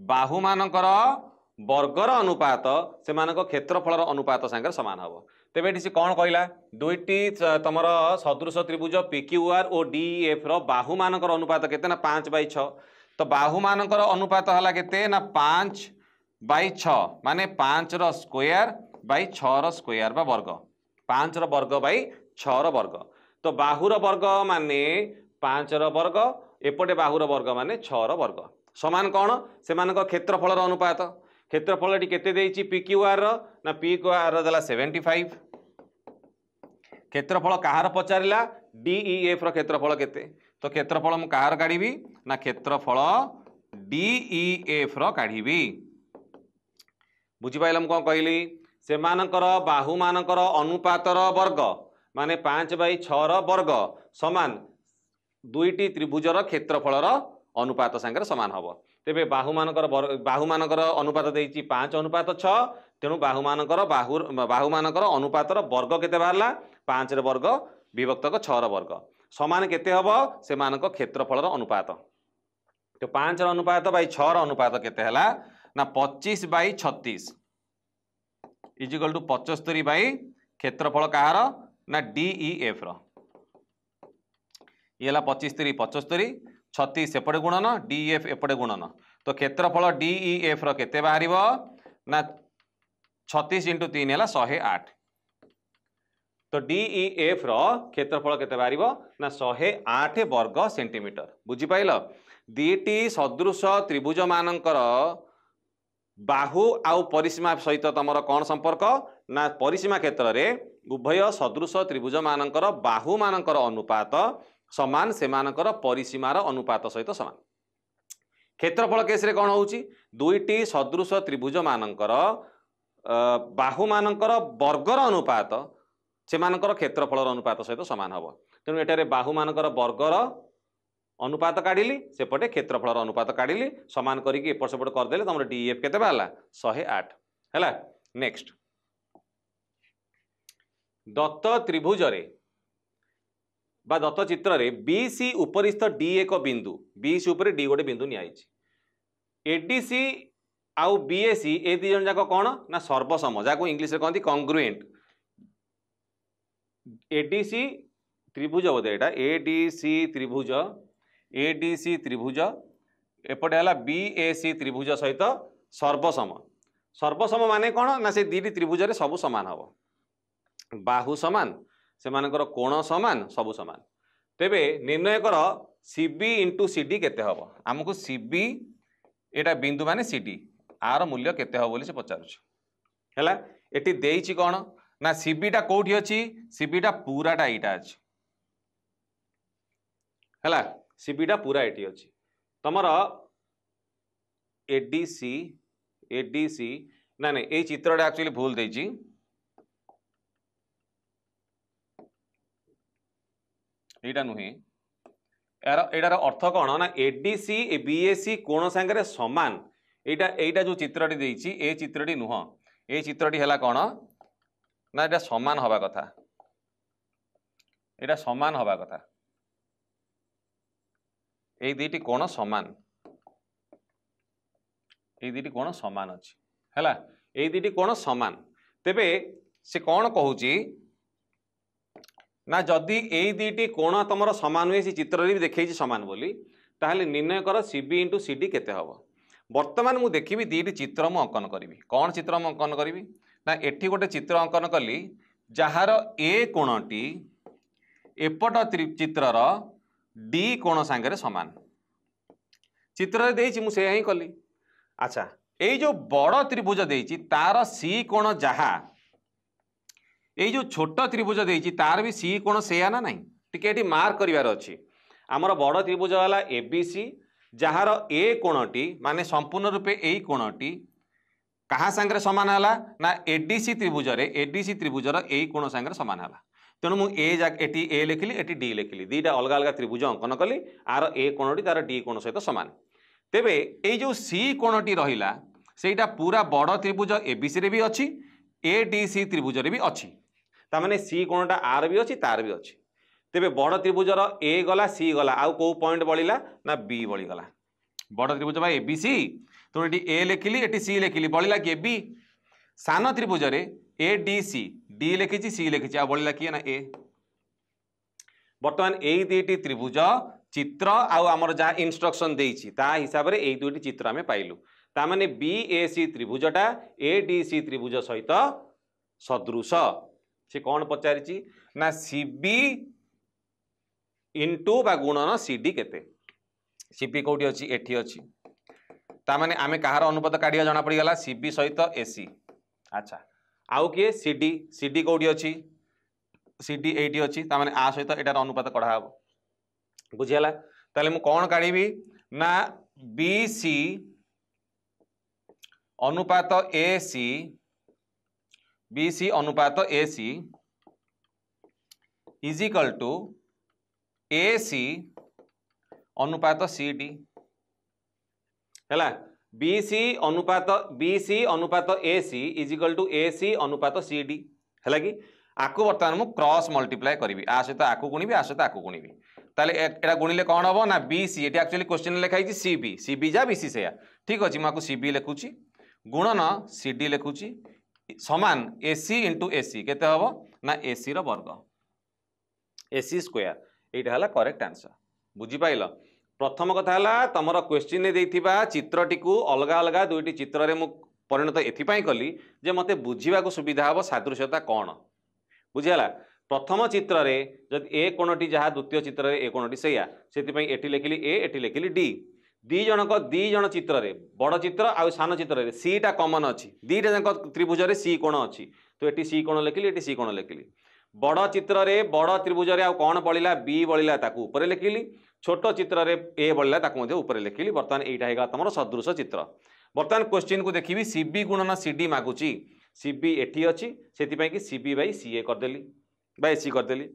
बाहु मानकर वर्गर अनुपात सेमानक क्षेत्रफलर अनुपात सांगरे समान हबो तेबे एठी से कोन कहला दुईटी तमर सदृश त्रिभुज PQR और DEF रो बाहु मानकर अनुपात केते ना 5/6 तो बाहु मानकर अनुपात हला केते ना 5/6 माने 5 रो स्क्वायर बाई 6 रो स्क्वायर बा वर्ग 5 रो वर्ग बाई 6 रो वर्ग तो बाहुर वर्ग माने 5 रो वर्ग एपटे बाहुर वर्ग माने 6 रो वर्ग समान कौन सेमानक क्षेत्रफलर अनुपात क्षेत्रफल केते देइछि PQR रो ना PQR रो देला 75 क्षेत्रफल कहार पचारिला DEF रो क्षेत्रफल केते तो क्षेत्रफल मु कहार काढिबी ना क्षेत्रफल DEF रो काढिबी बुझि पाइलम कोन कहली से मानकर बाहु मानकर अनुपातर वर्ग माने 5/6 रो वर्ग समान दुईटी त्रिभुजर क्षेत्रफलर अनुपात सांगे समान हबो तेबे बाहु मानकर अनुपात देइछि 5:6 तेणु बाहु मानकर अनुपातर वर्ग केते बाहरला 5 रे वर्ग विभक्तक 6 रो वर्ग समान केते हबो से मानक क्षेत्रफलर अनुपात तो 5 रो अनुपात बाई 6 रो अनुपात केते हला ना 25/36 इजिकल टू 75 क्षेत्रफल कहार ना DEF रो ये 25/3 36 सेपटे गुणन DEF एपटे गुणन तो क्षेत्रफल DEF रो केते बाहरिबो ना 36 × 3 है 108 तो DEF रो क्षेत्रफल केते बाहरिबो ना 108 वर्ग सेंटीमीटर बुझी पाइल दीटी सदृश त्रिभुज मानकर बाहु आउ परिसीमा सहित तमर कौन संपर्क ना परिसीमा क्षेत्र रे उभय सदृश त्रिभुज मानकर बाहु मानकर अनुपात समान से मानकर परिसीमार अनुपात सहित समान क्षेत्रफल केस रे कौन होउची दुईटी सदृश त्रिभुज मानकर बाहु मानकर वर्गर अनुपात से मानकर क्षेत्रफल अनुपात सहित समान हबो तेणु एटारे बाहु मानकर वर्गर अनुपात काढिली सेपटे क्षेत्रफल अनुपात काढिली समान करिक एपट सेपट कर देले तमर DEF केते बाला 108 हैला नेक्स्ट दत्त त्रिभुज रे बा दत्त चित्र रे BC उपरिस्थ D एक बिंदु BC ऊपर D गोटे बिंदु नियाइछि ADC आउ BAC ए दी जन जाक कोन ना सर्वसम जाको इंग्लिश रे कहंती कॉन्ग्रुएंट ADC त्रिभुज बोधे एटा ADC त्रिभुज एपटे हला BAC त्रिभुज सहित सर्वसम सर्वसम माने कोन ना से दीटी त्रिभुज रे सब समान हबो बाहु समान से मानकर कोण समान सब समान तेबे निर्णय कर CB × CD केते हबो हमकु CB एटा बिंदु माने CD आर मूल्य केते हबो बोली से पचारुछ हैला एटी देइछि कोन ना CB टा कोठी अछि CB टा पूराटा एटा अछि हैला CB टा पूरा एटी अछि तमर ADC ना नै ए चित्रटा एक्चुअली भूल देइछि एटा नुहे एटार अर्थ कौन ना ADC BAC कोण सांगे समान एटा जो चित्रटी देइछि ए चित्रटी नुह ए चित्रटी हैला कौन ना एटा समान हवा कथा एटा समान हवा कथा ए दुईटी कोण समान ए दुईटी कोण समान अछि हैला ए दुईटी कोण समान तेबे से कौन कहूची ना जदि एई दुईटी कोण तमर समान हुए से चित्र रे भी देखैछि समान बोली ताहले निर्णय कर CB × CD केते हबो वर्तमान मु देखिबी दुईटी चित्र मु अंकन करिवि कोन चित्र मु अंकन करिवि ना एठी गोटे चित्र अंकन कली जहार ए कोणटी एपट चित्रर D कोण सांगे समान चित्र रे देइछि मु से ही कली अच्छा एई जो बड़ त्रिभुज देइछि तार C कोण जहा ये जो छोट त्रिभुज देइछि तार भी C कोण सेया ना नहीं टिके एटी मार्क करिवार अछि हमर बड़ त्रिभुज वाला ABC जहार ए कोणटी माने संपूर्ण रूपे एई कोणटी कहा संगे समान हला ना ADC त्रिभुजर एई कोण संगे समान हला तेणु मु एटी ए लिखिली एटी D लिखिली दीटा अलग अलग त्रिभुज अंकन कली आर ए कोणटी तार D कोण सहित समान तेबे एई जो C कोणटी रहिला सेटा पूरा बड़ त्रिभुज ABC रे भी अछि ADC त्रिभुज रे भी अछि तामाने C कोणटा आर भी अछि तार भी अछि तेबे बड़ त्रिभुजर ए गला C गला आउ को पॉइंट बळिला ना B बळि गला बड़ त्रिभुज बा ABC तो एटी A लिखिली एटी C लिखिली बळिला के B सान त्रिभुज रे ADC D लिखिछि C लिखिछि आ बळिला किए ना A वर्तमान एई दुईटी त्रिभुज चित्र आउ हमर जा इंस्ट्रक्शन देइछि ता हिसाब रे एई दुईटी चित्र हमें पाइलु तामाने BAC त्रिभुजटा ADC त्रिभुज सहित सदृश से कौन पचारिछि ना CB × बा गुणन CD केते CB कोठी अछि एठी अछि तामाने आमे कहार अनुपात काढ़िया जना पड़ी गला सीबी सहित एसी। अच्छा आउ किए सीडी सीडी कोडी अछि सीडी एटी अछि तामाने आ सहित एटार अनुपात कढ़ा हबो बुझियला। ताले मु कोन काढिबी ना बीसी अनुपात एसी बीसी अनुपात AC is equal to AC अनुपात सीडी हैला। बीसी अनुपात AC is equal to AC अनुपात सीडी हैला कि आकु बर्तमान मु क्रॉस मल्टीप्लाई करी आ सहित आकु गुणिबी आ सहित आकु गुणिबी ताले एटा गुणिले कौन हम ना बीसी एटी एक्चुअली क्वेश्चन लिखाई सीबी सीबी जा बीसी से ठीक अच्छे मुझे सीबी लिखुची गुणन सीडी लिखुची समान एसी इंटू एसी केते हबो ना एसी रो वर्ग एसी स्क्वायर एटा हला करेक्ट आंसर बुझी पाइल। प्रथम कथा हला तमरो क्वेश्चन ने देथिबा चित्रटी को अलग अलग दुईटी चित्र रे मु परिणत एथिपाई कली जे मते बुझीबा को सुविधा हबो सादृश्यता कौन बुझियाला। प्रथम चित्र रे जब ए कोणटी जहाँ द्वितीय चित्र रे ए कोणटी सैया से एटी लिखिली ए एटी लिखिली डी दी जन चित्र रे बड़ चित्र आउ सान चित्र रे सी टा कॉमन अच्छी दीटा जाक त्रिभुज रे सी कोण अच्छी तो एटी सी कोण लिखिली एटी सी कोण लिखिली बड़ चित्र रे बड़ त्रिभुज रे आउ कौन बळिला बी बळिला ताकू ऊपर लिखिली छोट चित्र रे ए बळिला ताकू मध्ये ऊपर लिखिली। वर्तमान एटा हेगा तमरो सदृश चित्र। वर्तमान क्वेश्चन को देखिबी सीबी गुणन सीडी मागुची सीबी एटी अच्छी सेति कि सीबी बाई सीए करदेली बाई एसी करदेली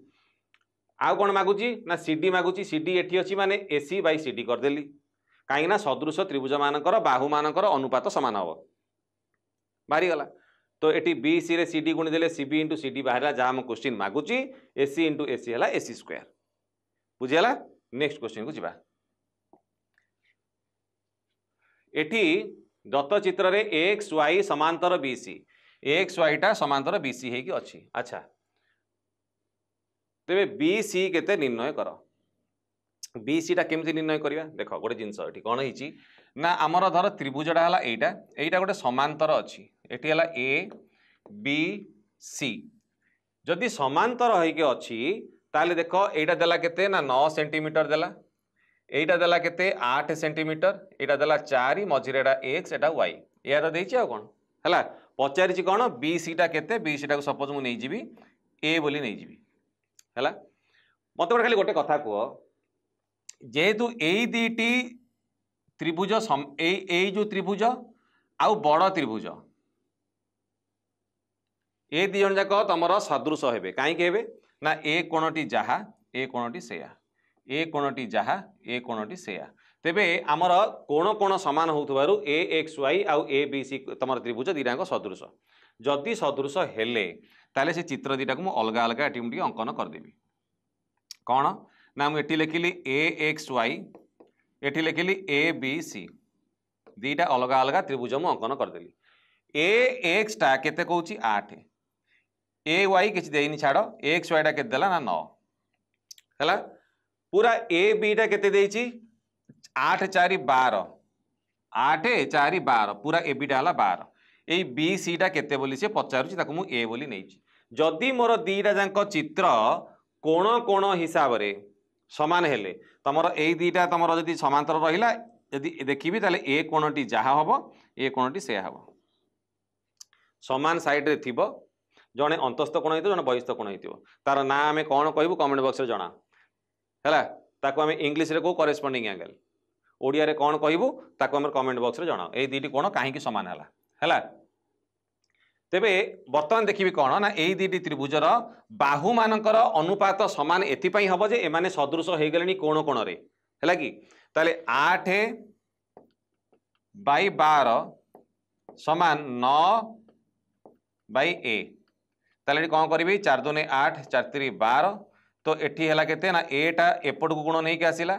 आउ कौन मागुची ना सीडी मागुची सीडी एटी अच्छी माने एसी बाई सीडी करदेली कहीं सदृश त्रिभुज मानकर बाहु मानकर अनुपात समान हम बाहरी गला तो एटी बी सी रे सीडी गुणी देले सीबी इंटू सीडी बाहर जहाँ हम क्वेश्चन मागुची एसी इंटू एसी है एसी स्क्वायर बुझीगला। नेक्स्ट क्वेश्चन को जीवा एटी दत्त चित्र रे एक्स वाई समांतर बीसी एक्स वाई टा समांतर बीसी है कि अच्छी। अच्छा तेरे बीसी केते निर्णय कर बीसी टा केमती निर्णय करिया देख गोटे जिनस एठी कोन हिची ना आमर धर त्रिभुजटा हला एटा एटा गोटे समांतर अछि एठी हला ए बी सी जदि समांतर होइके अछि ताले देख एटा देला केते ना 9 सेंटीमीटर देला एटा देला केते 8 सेंटीमीटर एटा देला 4 मझिरे एटा एक्स एटा वाई या तो देछि आ कोन हला पचारिछि कोन बीसी टा केते बीसी टा को सपोज मु नै जिबी ए बोली नै जिबी हला मत खाली गोटे कथा कह जेहेतु यही दीटी त्रिभुज जो त्रिभुज आउ बड़ त्रिभुज ए दी जन जाक तुम सदृश हेबे कहीं ना ए कोणटी जहा ए कोणटी सेया ए कोणटी जहा ए कोणटी सेया तेबे आमर कोण कोण समान होउथबारु ए एक्स वाई आउ ए बी सी तुम त्रिभुज दीटाक सदृश जदि सदृश हेले ताले से चित्र दीटा को अलग अलग एटी अंकन करदेवी कौन ना मुझे लिखिली ए एक्स वाई एटी लिखिली ए बी सी दीटा अलग अलग त्रिभुज मु अंकन करदेली ए एक्स टा केते कहूची 8 ए वाई किछि देइनी छाड़ एक्स वाई टा केते देला ना 9 हैला पूरा ए बी टा केते देइची 8 4 12 8 4 12 पूरा ए बी टा हला 12 ए बी सी टा केते बोली से पचारुची ताकू मु ए बोली नेइची जदि मोर दीटा जांक चित्र कोण कोण हिसाब रे समान हेले तमर ए दीटा तमर जदि समांतर रहिला यदि देखिबी ताले ए कोणटी जहा हबो ए कोणटी से हबो समान साइड रे थिबो जने अंतस्थ कोण हेतो जने बहिस्थ कोण हेतो तार ना आमे कोन कहबो कमेंट बॉक्स रे जणा हैला ताको आमे इंग्लिश रे को करेस्पोंडिंग एंगल ओडिया रे कोन कहबो ताको आमे कमेंट बॉक्स रे जणा ए दीटी कोण काहे कि समान हला हैला तेबे वर्तमान देखिबी कोन ना ए दीटी त्रिभुजर बाहु मानकर अनुपात समान एथि पई हबो जे एमाने सदृश हे गेलनी कोण कोण रे हैला कि ताले 8 बाई 12 समान 9 बाई ए ताले कौन करी 4 2 8 4 3 12 तो एठी हला केते ना एटा एपट को गुण नहीं के आसिला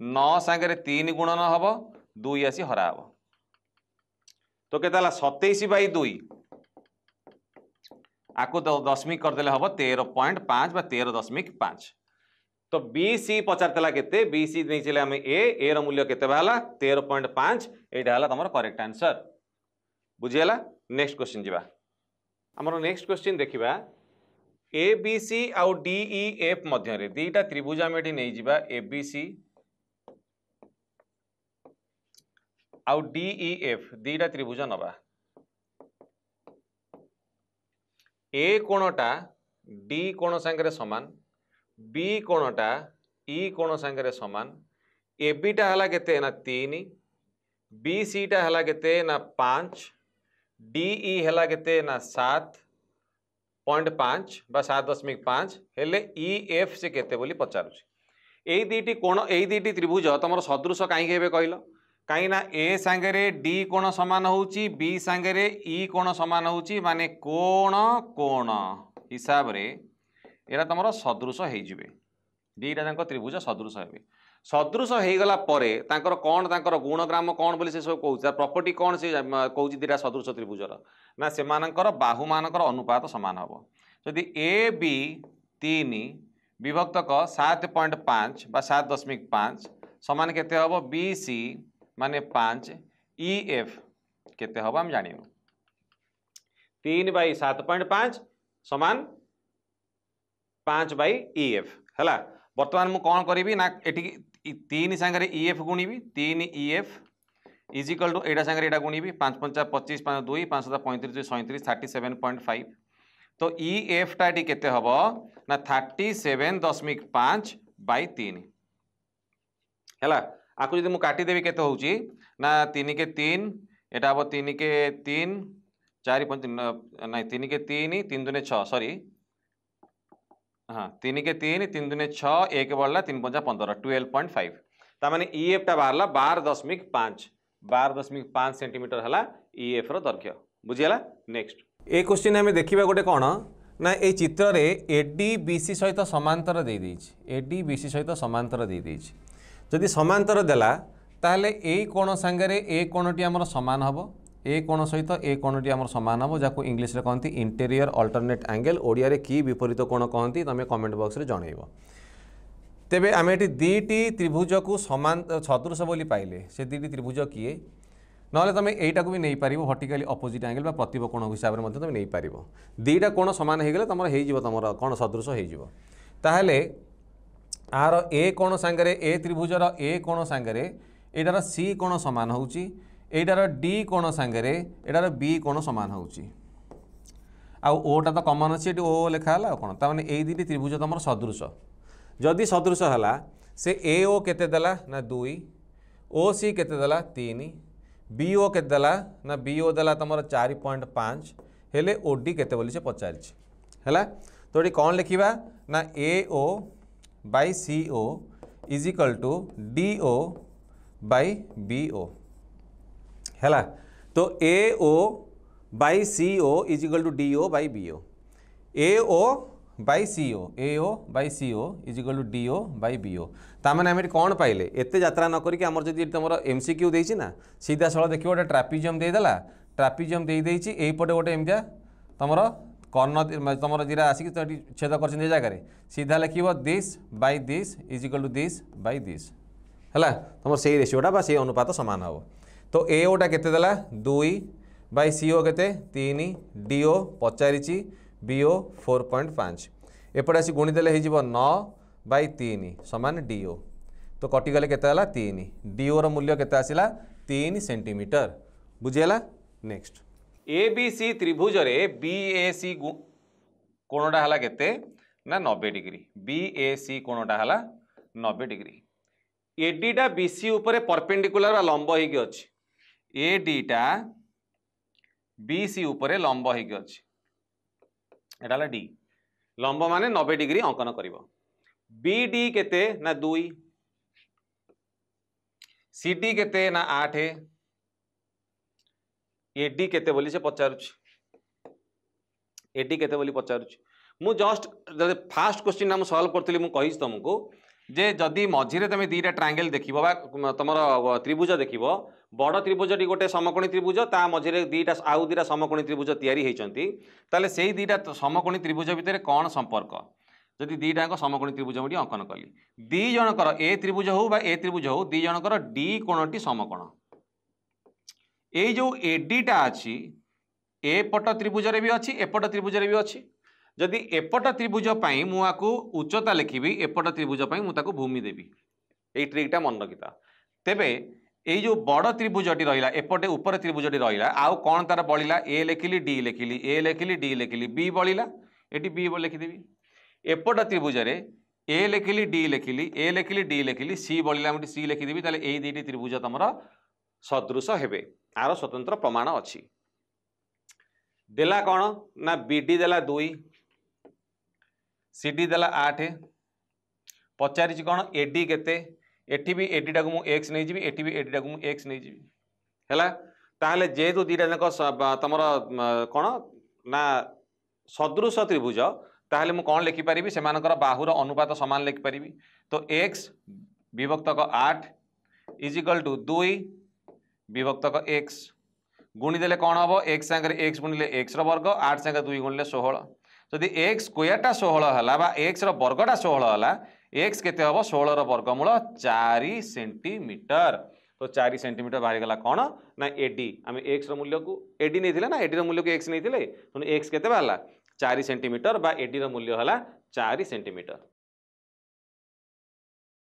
9 सांगे 3 गुणन हबो 2 आसी हरा हबो तो केते हला 27 बाई 2 आको दशमिक करदेले हबो 13.5 बा 13.5 तो बी सी पचारतला केते बी सी नहीं चले हमें ए रो मूल्य केते बाला 13.5 एटा हला तमरो करेक्ट आंसर बुझियला। नेक्स्ट क्वेश्चन जीवा हमरो नेक्स्ट क्वेश्चन देखिबा ए बी सी आउ डी ई एफ मध्य रे दीटा त्रिभुज हम एठी नै जीवा ए बी सी आउ DEF दीटा त्रिभुज नवा ए कोणटा डी कोण सांगे समान बी कोणटा ई कोण सांगे समान एबीटा हला केते ना 3 BC टा हला केते ना 5 DE हला केते ना 7.5 बा 7.5 हेले EF से केते बोली पचारुछि एई दीटी कोण एई दीटी त्रिभुज तमर सदृश काई हेबे कहलो काई ना ए सांगे डी कोण समान होउची बी सांगे ई कोण समान होउची माने कोण कोण हिसाब रे एरा तमर सदृश हेई जिवे दीटा जांको त्रिभुज सदृश हेबे सदृश हो गला परे तांकर कौन तांकर गुणग्राम कौन बोली से सब कहूँ प्रॉपर्टी कौन से कहूँ दीटा सदृश त्रिभुजर ना से बाहु मानकर अनुपात समान हम जदि ए बी 3 विभक्त क 7.5 बा 7.5 समान केते हबो बी सी माने 5 ई एफ केते हबो हम जानिनु 3/7.5 समान 5/ई एफ हला बर्तमान मु कौन करी ना एटी 3 सांगे EF गुणिबी 3 EF इज इक्वल टू एटा सांगे एटा गुणिबी 5 5 25 5 2 5 35 37 37.5 तो EF टाटी केते हबो ना 37.5/3 हैला आकु जदि मु काटी देबी केते होउची ना 3 के 3 एटा हबो 3 के 3 4 5 नहीं 3 के 3 3 दुने 6 सॉरी हाँ 3 के 3 3 दुने 6 1 बढ़ला 3 5 15 12.5 तामाने EF टा बाहरला 12.5 सेंटीमीटर हला EF रो दैर्घ्य बुझियला नेक्स्ट ए क्वेश्चन हमें देखिबा गोटे कोन ना ए चित्र रे AD BC सहित समांतर दे देछि AD BC सहित समांतर दे देछि जदि समांतर देला ताहले ए कोण संगे ए कोणटी हमर समान हबो ए कोण सहित ए कोणटी हमर समान हबो जाको इंग्लिश रे कहंती इंटीरियर अल्टरनेट एंगल ओडिया रे की विपरीत कोण कहंती तमे कमेंट बॉक्स रे जणैबो तेबे आमे एटी दीटी त्रिभुज को समान सदृश बोली पाइले से दीटी त्रिभुज किए नले तमे एटा को भी नहीं पारिबो वर्टिकली अपोजिट एंगल बा प्रतिब कोण हिसाब रे मध्ये तमे नहीं पारिबो दीटा कोण समान हे गेले तमर हेइ जिवो तमर कोण सदृश हेइ जिवो ताहले आर ए कोण संगे ए त्रिभुजर ए कोण संगे एटार सी कोण समान होउची एटार डी कोण संगे एटार बी कोण समान होउची आ ओटा तो कॉमन अछि एटी ओ लेखा हला कोण ता माने एई दीटी त्रिभुज तमर सदृश जदि सदृश हला से ए ओ केते देला ना 2 ओ सी केते देला 3 बी ओ केते देला ना बी ओ देला तमर 4.5 हेले ओ डी केते बोली से पचारिछि हला तो एटी कोन लिखिबा ना A O by C O is equal to D O by B O हैला तो A O by C O is equal to D O by B O A O by C O is equal to D O by B O तामाने हम कौन पाइले एते यात्रा न करिक हमर जदि तमर एमसीक्यू देछि ना सीधा सळ देखियो गोटे ट्रापिजियम दे देला ट्रापिजियम दे देछि एई पटे गोटे एमजा तमर कर्ण तमर जीरा आसिक छेद करछन ए जगह रे सीधा लिखिबो this by this is equal to this by this हैला तमर सेही रेशियोटा बा सेही अनुपात समान हबो तो ए ओटा केते देला 2 बाय सी ओ केते 3 डी ओ पचारिछि बी ओ 4.5 एपटे आसी गुणी देले हे जिवो 9 बाय 3 समान डी ओ तो कटि गले केते हला 3 डी ओ रो मूल्य केते आसिला 3 सेंटीमीटर बुझियला नेक्स्ट ए बी सी त्रिभुज रे बी ए सी कोणटा हला केते ना 90 डिग्री बी ए सी कोणटा हला 90 डिग्री एडी टा बीसी ऊपर परपेंडिकुलर बा लंब होइके अछि एडी टा बीसी ऊपर लंब होइके अछि एटा ला डी लंब माने 90 डिग्री अंकन करिवो बीडी केते ना 2 सीडी केते ना 8 एडी केते बोली से पचारुछि एडी केते बोली पचारुछि मु जस्ट फास्ट क्वेश्चन हम सॉल्व करतली मु कहिस तुमको जे जदि मझिरे तुम दीटा ट्रायंगल देखिबो बा तुमर त्रिभुज देखिबो बड़ त्रिभुजटी गोटे समकोणी त्रिभुज ता मझिरे दीटा आउ दीटा समकोणी त्रिभुज तयारी हेचंती ताले सेही दीटा समकोणी त्रिभुज भितर कोन संपर्क जदि दीटाक समकोणी त्रिभुज मोटी अंकन कली दी जनकर ए त्रिभुज हो बा ए त्रिभुज हो दी जनकर डी कोणटी समकोण ए जो एडीटा अछि ए पट त्रिभुज रे भी अछि एपट त्रिभुज रे भी अछि जदि एपट त्रिभुज पाई मु आकु उच्चता लिखिबी एपट त्रिभुज पाई मु ताकु भूमि देबी ए ट्रिकटा मन रखिता तेबे एई जो बड़ त्रिभुजटी रहिला एपटे ऊपर त्रिभुजटी रहिला आउ कौन तार बळिला ए लेखिली डी लेखिली ए लेखिली डी लेखिली बी बळिला एटी बी लिखिदेवी एपट त्रिभुज रे ए लेखिली डी लेखिली ए लेखिली डी लेखिली सी बळिला मुटी सी लिखिदेवी ताले एई दुईटी त्रिभुज तमर सदृश हेबे आर स्वतंत्र प्रमाण अछि देला कौन ना बीडी देला 2 सीडी देला 8 पचारिछि कौन एडी केते एटी भी एडी टाकू मु एक्स नहीं जीवी एटी भी एडी टाकू मु एक्स नहीं जीवी हैला ताहले जेहेतु दीटा जाक तमर कौन ना सदृश त्रिभुज ताहले मु कौन लिखि पारिबी सेमानकर बाहुर अनुपात समान लिखि पारिबी तो x विभक्तक 8 इज इक्वल टू 2 विभक्तक x गुणी देले कौन हम x संगे x गुणिले x रो वर्ग 8 संगे 2 गुणिले 16 जदि x स्क्वायरटा 16 हला बा x रो वर्गटा 16 हला x केते हबो 16 रो वर्गमूल 4 सेंटीमीटर तो 4 सेंटीमीटर बाहरी गला कौन ना एडी आम x रो मूल्य को एडी नहीं थिले ना एडी रो मूल्य को x नहीं थिले तो x केते बाहला 4 सेंटीमीटर बा एडी रो मूल्य हला 4 सेंटीमीटर।